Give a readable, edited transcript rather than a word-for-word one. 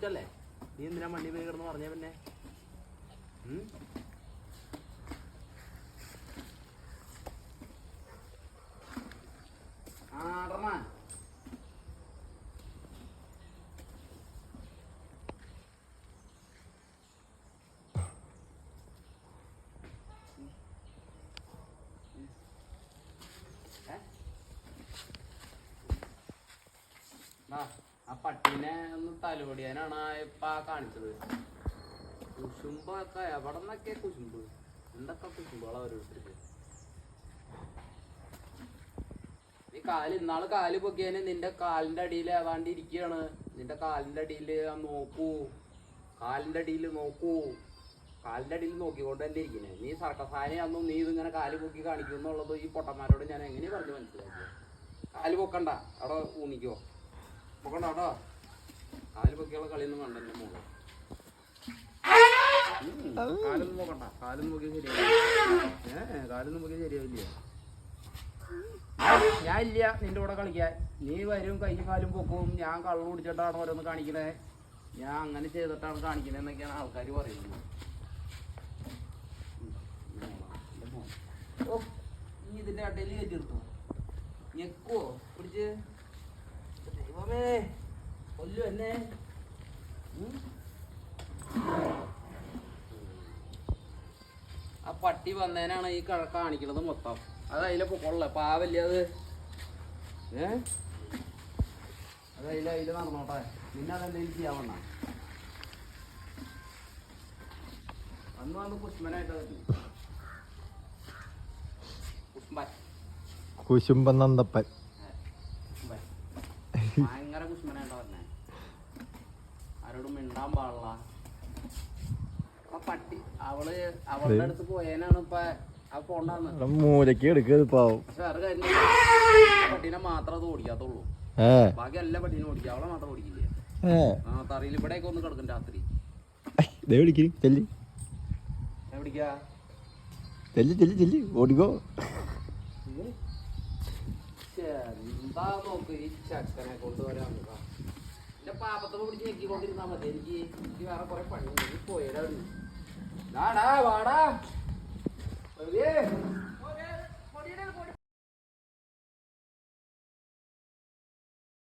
പിടിച്ചല്ലേ? നീ എന്തിനാ മണ്ണി പോയി കിടന്ന് പറഞ്ഞ പിന്നെ? ആ പട്ടീനെ ഒന്ന് തലോടിയാനാണ് ഇപ്പൊ കാണിച്ചത്. കുശുമ്പൊക്കെ എവിടെ നിന്നൊക്കെ കുശുമ്പ്, എന്തൊക്കെ കുശുമ്പുകളാ ഓരോരുത്തർക്ക്. നീ ഇന്നാള് കാല് പൊക്കിയാന് നിന്റെ കാലിന്റെ അടിയിൽ ഏതാണ്ട് ഇരിക്കുകയാണ്. നിന്റെ കാലിന്റെ അടിയിൽ നോക്കൂ, കാലിന്റെ അടിയിൽ നോക്കൂ, കാലിന്റെ അടിയിൽ നോക്കിക്കൊണ്ട് തന്നെ ഇരിക്കണേ. നീ സർക്കസാനെയാണെന്നും നീ ഇതിങ്ങനെ കാല് പൊക്കി കാണിക്കും എന്നുള്ളത് ഈ പൊട്ടന്മാരോട് ഞാൻ എങ്ങനെ പറഞ്ഞു മനസ്സിലാക്കിയ? കാല് പൊക്കണ്ട, അവിടെ ഊണിക്കോ, പൊക്കണ്ട കേട്ടോ. കാല് പൊക്കിയുള്ള കളിയൊന്നും കണ്ടല്ലേ മോള്. കാലൊന്നും നോക്കണ്ട, കാലൊന്നും നോക്കിയാൽ ശരിയാവില്ല. കാലൊന്നും നോക്കിയാൽ ശരിയാവില്ല. ഞാൻ ഇല്ല നിന്റെ കൂടെ കളിക്കാൻ. നീ വരും കൈയും കാലും പൊക്കും, ഞാൻ കള്ളു കുടിച്ചിട്ടാണ് ഓരോന്ന് കാണിക്കണേ, ഞാൻ അങ്ങനെ ചെയ്തിട്ടാണ് കാണിക്കണേന്നൊക്കെയാണ് ആൾക്കാർ പറയുന്നത്. ഓ, നീ ഇതിന്റെ അടയിൽ കയറ്റിയെടുത്തു ഞെക്കുവോ പിടിച്ച്? ദൈവമേ, കൊല്ലു എന്നെ. ആ പട്ടി വന്നേനാണ് ഈ കാണിക്കണത് മൊത്തം. അത് അതിലെ പൊക്കോളെ പാവല്ലേ അത്. അത് അതില് നടന്നോട്ടെ. പിന്നെ അതെന്തെങ്കിലും ചെയ്യാൻ വന്ന വന്ന് കുഷ്മനായിട്ട് കുശുംബൻ നന്ദപ്പൻ ഭയങ്കര കുഷ്മനായിട്ടാ പറഞ്ഞേ. ആരോടും മിണ്ടാൻ പാടില്ല. ആ പട്ടി അവളുടെ അടുത്ത് പോയേനാണ് ഇപ്പൊ ആ പോണ്ടാന്ന് മൂലക്ക് എടുക്കത് പാവം. പക്ഷെ വേറെ കാര്യം, പട്ടീനെ മാത്രം അത് ഓടിക്കാത്തുള്ളൂ. ബാക്കി എല്ലാ പട്ടീനെ ഓടിക്കുക, അവളെ മാത്രം ഓടിക്കില്ല. ആ തറയിൽ ഇവിടെയൊക്കെ ഒന്ന് കിടക്കും രാത്രി. ഓടിക്കോ. എന്താ നോക്ക് ഈ ചക്കനെ കൊണ്ടുവരാൻ. എന്റെ പാപ്പത്തെ പിടിച്ച് ഞെക്കിക്കൊണ്ടിരുന്നാ മതി. എനിക്ക് വേറെ കുറെ പണി പോയതാണ്. വാടാ